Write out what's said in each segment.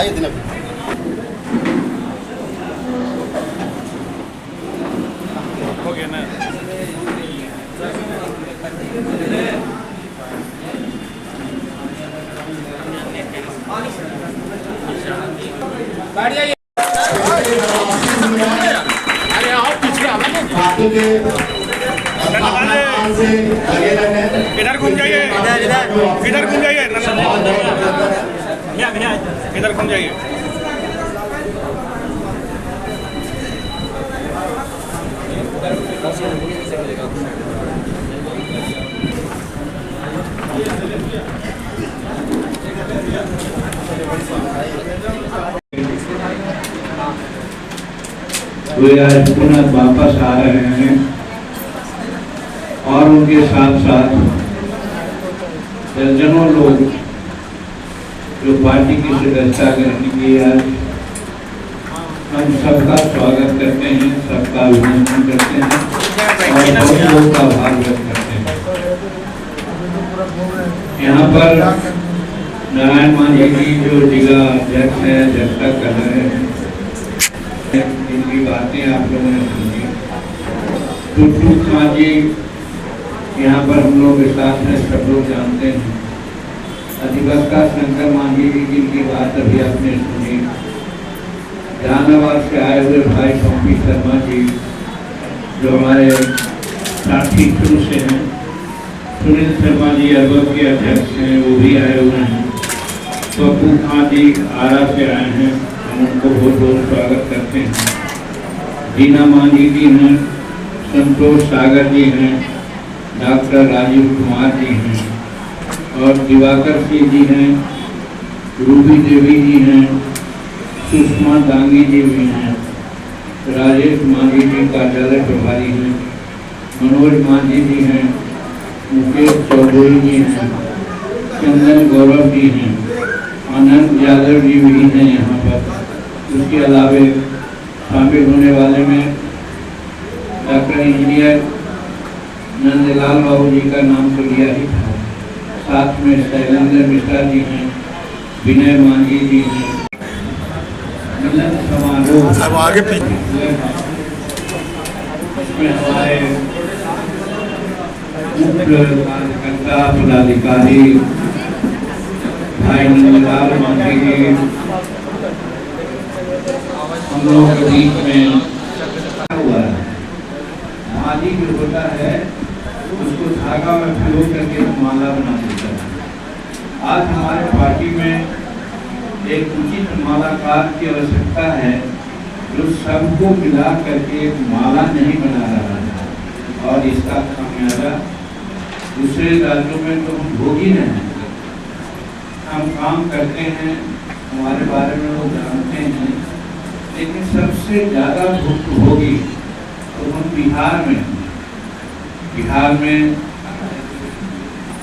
आइए दिन हो गया ना। बैठ जाइए। अरे आओ पीछे इधर घूम जाइए, इधर घूम जाइए, इधर घूम जाइए। वे आज पुनः वापस आ रहे हैं और उनके साथ साथ दर्जनों लोग जो पार्टी की सदस्यता ग्रहण की आज हम सबका स्वागत करते हैं, सबका अभिनंदन करते हैं और बहुत लोगों का आभार व्यक्त करते हैं। यहाँ पर नारायण मांझी जी जो जिला अध्यक्ष है, अध्यक्षता कर रहे हैं, इनकी बातें आप लोगों ने सुनी। टुटू मांझी यहाँ पर हम लोग के साथ हैं, सब लोग जानते हैं। अधिवक्ता शंकर मांझी जी की बात अभी आपने सुनी। जहानाबाद से आए हुए भाई पंपी शर्मा जी जो हमारे साथी शुरू से हैं, सुनील शर्मा जी अरबक के अध्यक्ष हैं, वो भी आए हुए हैं। पप्पू खां जी आरा से आए हैं, हम उनको बहुत बहुत स्वागत करते हैं। दीना मांझी जी हैं, संतोष सागर जी हैं, डॉक्टर राजीव कुमार जी हैं और दिवाकर सिंह जी हैं, रूबी देवी जी हैं, सुषमा दांगी जी भी हैं, राजेश मांझी जी कार्यालय प्रभारी हैं, मनोज मांझी जी हैं, मुकेश चौधरी जी हैं, चंदन गौरव जी हैं, आनंद यादव जी भी हैं यहाँ पर। उसके अलावे शामिल होने वाले में डॉक्टर इंजीनियर नंदलाल बाबू जी का नाम तो लिया ही था, साथ में शैलेंद्र मिश्रा जी हैं, विनय मांझी जी हैं। समारोह अब आगे में हमारे मुख्य कार्यकर्ता पदाधिकारी भाई नंदलाल मांझी जी हम लोगों के बीच में हुआ है। मांझी जो होता है उसको धागा में भिगो करके माला बना देता है। आज हमारे पार्टी में एक उचित मालाकार की आवश्यकता है जो सबको मिला करके एक माला नहीं बना रहा है और इसका खामियाजा दूसरे राज्यों में तो हम भोगी नहीं हैं। हम काम करते हैं, हमारे बारे में लोग जानते हैं, लेकिन सबसे ज़्यादा भुक्तभोगी तो हम बिहार में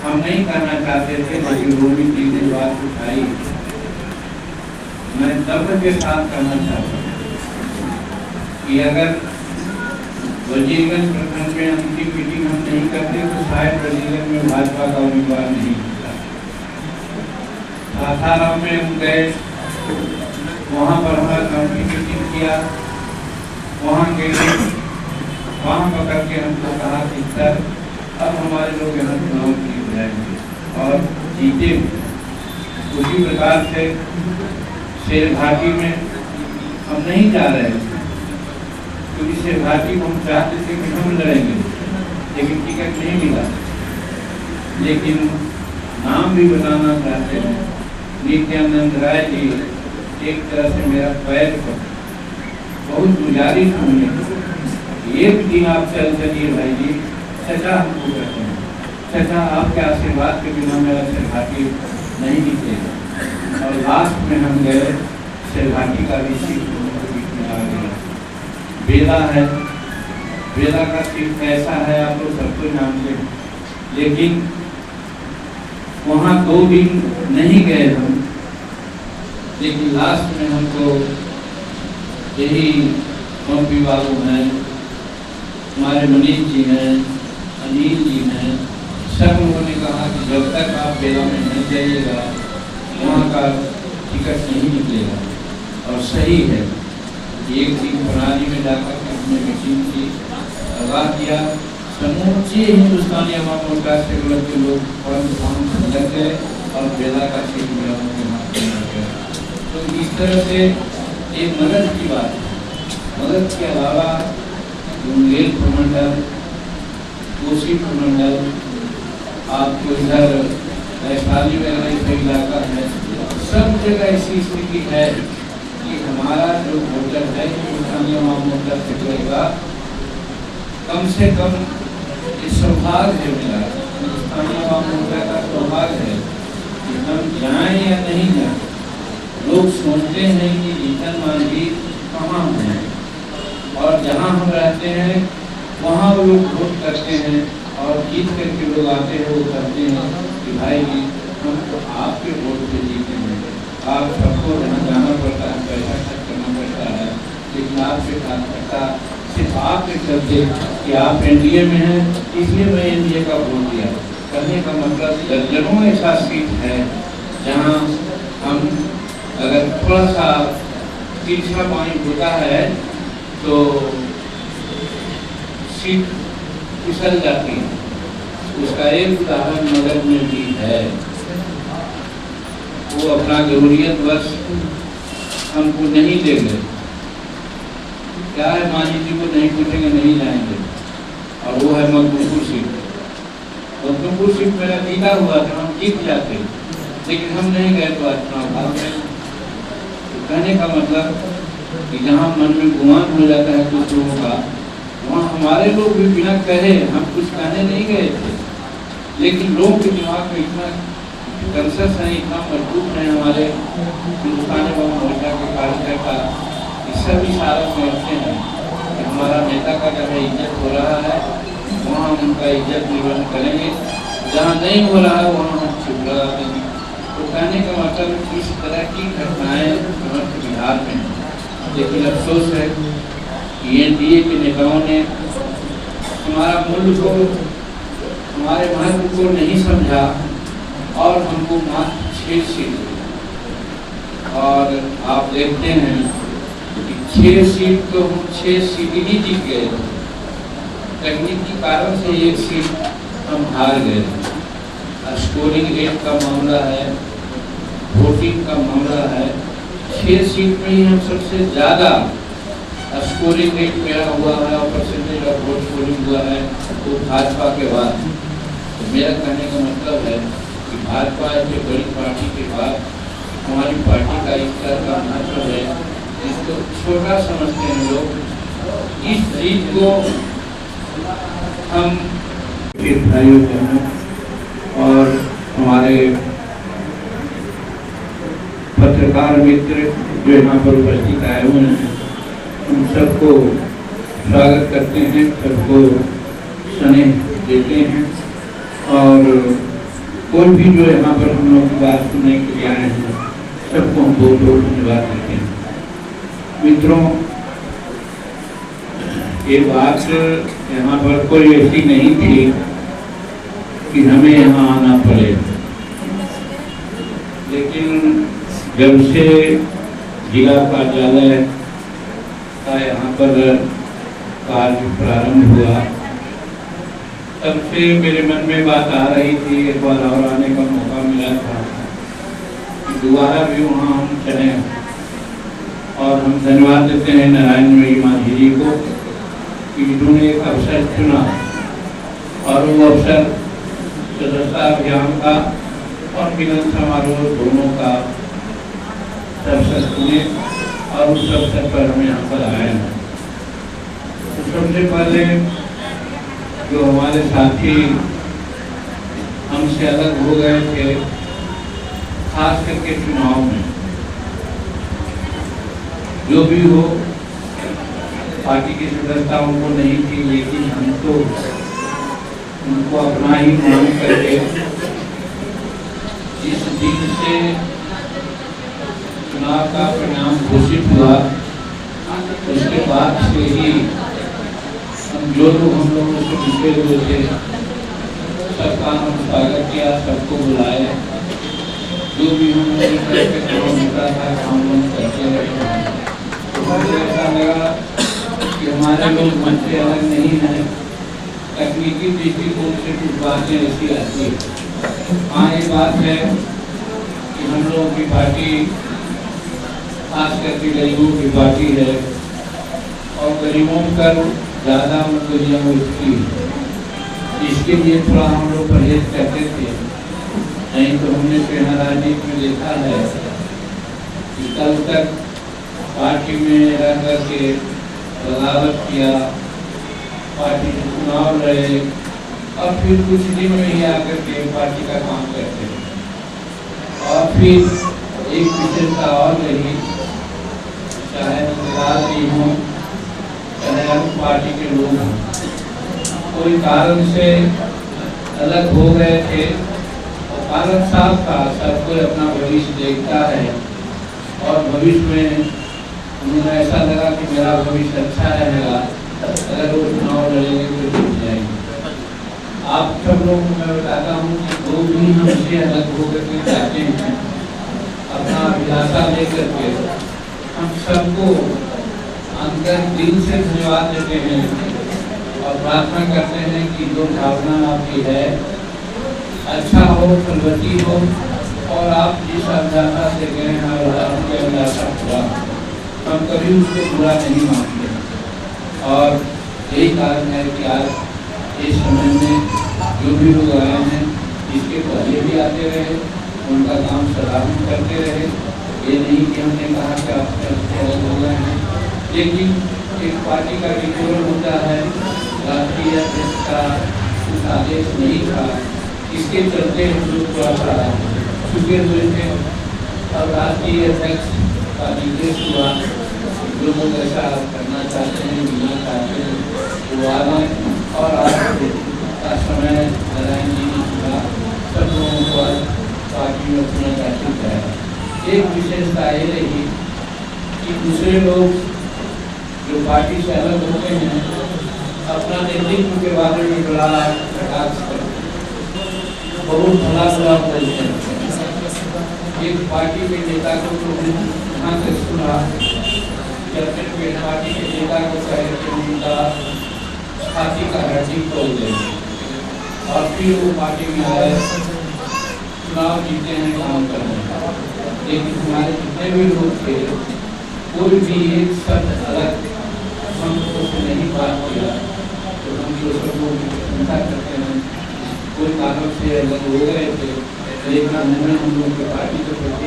हम नहीं करना चाहते थे, लेकिन रोमी जी ने बात उठाई, मैं दर्द के साथ करना चाहता हूँ कि अगर वजीरगंज प्रखंड में अंतिम मीटिंग हम नहीं करते तो शायद वजीरगंज में भाजपा का उम्मीदवार नहीं होता। सासाराम में हम गए, वहाँ पर हमारा कमेटी मीटिंग किया, वहाँ गए, वहाँ पकड़ के हमको कहा कि सर अब हमारे लोग यहाँ चुनाव जीत जाएंगे और जीते। उसी प्रकार से शेरघाटी में हम नहीं जा रहे थे क्योंकि शेरघाटी को हम चाहते थे कि हम लड़ेंगे, लेकिन टिकट नहीं मिला। लेकिन नाम भी बताना चाहते हैं, नित्यानंद राय जी एक तरह से मेरा पैर पर बहुत गुजारिश होने एक दिन आप चल चलिए भाई जी, चचा हमको कहते हैं, चचा आपके आशीर्वाद के बिना मेरा शेरघाटी नहीं निकलेगा। और लास्ट में हम गए, शेरघाटी का भी सीट बीच में आ गया। बेला है, बेला का सीट कैसा है आप लोग सबको जानते हैं, लेकिन वहाँ 2 दिन नहीं गए हम, लेकिन लास्ट में हमको यही पंपी बाबू हैं, हमारे मनीष जी हैं, अनिल जी हैं, सब लोगों ने कहा कि जब तक आप बेला में नहीं जाइएगा वहाँ का टिकट नहीं निकलेगा। और सही है, एक दिन प्रणाली में जाकर के हमने मीटिंग की, आगाह किया, समूचे हिंदुस्तानी अवाम मोर्चा से के लोग फौरन लग गए और बेला का सीट मिला उनके माध्यम में गया। तो इस तरह से एक मदद की बात है। मदद के अलावा मुंगेर प्रमंडल, कोसी प्रमंडल, आपको इधर वैशाली वगैरह का इलाका है, सब जगह ऐसी स्थिति है कि हमारा जो वोटर है हिंदुस्तानी अवाम मोर्चा से करेगा, कम से कम ये सौभाग्य है मेरा, हिंदुस्तानी अवाम मोर्चा का सौभाग्य है कि हम जाएं या नहीं जाएं। लोग सोचते हैं कि जीतन मांझी कहाँ हैं, और जहाँ हम रहते हैं वहाँ लोग वोट करते हैं और जीत करके लोग आते हैं, वो करते हैं कि भाई जी हम तो आपके वोट पे जीते हैं। आप सबको जहाँ जाना पड़ता है, पैसा खर्च करना पड़ता है, लेकिन आपसे कार्यकर्ता सिर्फ आपके चलते कि आप एनडीए में हैं, इसलिए मैं एनडीए का वोट दिया। कहने का मतलब दर्जनों ऐसा सीट है जहाँ हम अगर थोड़ा सा तिरछा पानी होता है तो सीट फिसल जाती है। उसका एक उदाहरण मगध में भी है। वो अपना जरूरियत बस हमको नहीं दे गए, क्या है मानी जी को नहीं पूछेंगे नहीं जाएंगे, और वो है मखदूमपुर सीट। मखदूमपुर सीट मेरा जीता हुआ था, हम जीत जाते, लेकिन हम नहीं गए तो चुनाव भाग गए। कहने का मतलब कि जहाँ मन में गुमान हो जाता है कुछ लोगों का, वहाँ हमारे लोग भी बिना कहे, हम कुछ कहने नहीं गए थे, लेकिन लोगों के दिमाग में इतना कंसस है, इतना मजबूत है हमारे हिंदुस्तानी अवाम मोर्चा के कार्यकर्ता, इस सब इशारा समझते हैं कि हमारा नेता का जब इज्जत हो रहा है वहाँ उनका इज्जत निर्वहन करेंगे, जहाँ नहीं हो रहा है वहाँ हम चुप लगा देंगे। तो कहने का मतलब इस तरह की घटनाएं समस्त बिहार में हैं। लेकिन अफसोस है कि एनडीए के नेताओं ने हमारा मूल्य को, हमारे महत्व को नहीं समझा और हमको मात्र 6 सीट, और आप देखते हैं कि 6 सीट तो हम 6 सीट ही जीत गए। तकनीकी कारण से 1 सीट हम हार गए। स्कोरिंग रेट का मामला है, वोटिंग का मामला है, 6 सीट में ही हम सबसे ज़्यादा स्कोरिंग रेट मेरा हुआ है और परसेंटेज ऑफ वोट स्कोरिंग हुआ है वो भाजपा के बाद। तो मेरा कहने का मतलब है कि भाजपा ऐसी बड़ी पार्टी के बाद हमारी पार्टी का इस तरह का महत्व है, इसको छोटा समझते हैं लोग। इस जीत को हम भाइयों बहनों और हमारे पत्रकार मित्र जो यहाँ पर उपस्थित आए हुए हैं, उन सबको स्वागत करते हैं, सबको स्नेह देते हैं, और कोई भी जो यहाँ पर हम लोग की बात सुनने के लिए आए हैं सबको हम बहुत बहुत धन्यवाद देते हैं। मित्रों, ये बात यहाँ पर कोई ऐसी नहीं थी कि हमें यहाँ आना पड़े, लेकिन जब से जिला कार्यालय का यहाँ पर कार्य प्रारंभ हुआ तब से मेरे मन में बात आ रही थी, एक बार और आने का मौका मिला था कि दोबारा भी वहाँ हम चलें। और हम धन्यवाद देते हैं नारायण मांझी जी को कि जिन्होंने एक अवसर चुना, और वो अवसर सदस्यता अभियान का और मिलन समारोह दोनों का अवसर चुने, और उस अवसर पर हम यहाँ पर आए हैं। तो सबसे पहले जो हमारे साथी हमसे अलग हो गए थे, खास करके चुनाव में, जो भी हो पार्टी की सदस्यता उनको नहीं थी, लेकिन हम तो उनको अपना ही मान करके जिस दिन से चुनाव का परिणाम घोषित हुआ उसके बाद से ही जो लोग हम लोगों से मिले हुए थे सबका हम स्वागत किया, सबको बुलाए, जो भी हम लोग करके काम होता था काम हम करते रहे। तो मुझे ऐसा लगा कि हमारे लोग मन से अलग नहीं हैं, तकनीकी दृष्टिकोण से कुछ बातें ऐसी आती है। हाँ, ये बात है कि हम लोगों की पार्टी खास करके गरीबों की पार्टी है और गरीबों पर ज़्यादा मुतवज्जो होती है, इसके लिए थोड़ा हम लोग परहेज करते थे। नहीं तो हमने प्रेरणा राजनीति में देखा है कि कल तक पार्टी में रह करके बगावत किया, पार्टी के चुनाव लड़े और फिर कुछ दिन में ही आकर के पार्टी का काम करते हैं। और फिर एक विशेषता और रही, चाहे नंदलाल जी हों चाहे अन्य पार्टी के लोग हों, कोई कारण से अलग हो गए थे और कारण साफ था, सब कोई अपना भविष्य देखता है और भविष्य में उन्हें ऐसा लगा कि मेरा भविष्य अच्छा रहेगा, अगर वो चुनाव लड़ेंगे तो जीत जाएंगे। आप सब लोगों को मैं बताता हूँ कि जो भी हमसे अलग होकर के जाते हैं अपना अभिलाषा लेकर के, हम सबको अंदर दिल से धन्यवाद देते हैं और प्रार्थना करते हैं कि जो भावना आपकी है अच्छा हो, फलवती हो और आप जिस अभिलाषा से गए हैं आपकी अभिलाषा पूरा, हम कभी उसको बुरा नहीं मानते। और यही कारण है कि आज इस समय में जो भी लोग आए हैं, इसके पहले भी आते रहे, उनका काम सराहना करते रहे। ये नहीं कि हमने कहा कि आप अलग हो गए हैं, लेकिन एक पार्टी का डिक्लेयर होता है, राष्ट्रीय अध्यक्ष का कुछ आदेश नहीं था, इसके चलते हम लोग थोड़ा सा छुपे हुए थे। अब राष्ट्रीय अध्यक्ष का निर्देश हुआ, जो लोग ऐसा करना चाहते हैं, मिलना चाहते हैं, वो आ गए और आज का समय नारायण जी ने चुना, सब लोगों को पार्टी में अपना दाखिल कराया। एक विशेषता ये रही कि दूसरे लोग जो पार्टी से अलग होते हैं अपना नेतृत्व के बारे में बड़ा प्रकाश करते हैं, बहुत भला बुरा बोलते हैं। एक पार्टी के नेता को तो यहाँ से सुना जब पार्टी के नेता को कहे कि उनका छाती का हड्डी तोड़ देंगे और फिर वो पार्टी में आए, चुनाव जीते हैं काम करने का। लेकिन हमारे जितने भी लोग थे कोई भी एक शब्द अलग हमको से नहीं बात किया, तो हम जो सब लोग चिंता करते हैं कोई कारण से अलग हो गए थे, लेकिन उन्होंने हम लोग की पार्टी के प्रति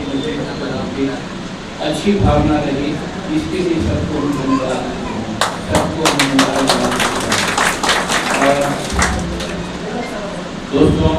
अच्छी भावना रही, इसके लिए सबको धन्यवाद देते हैं, सबको धन्यवाद। और दोस्तों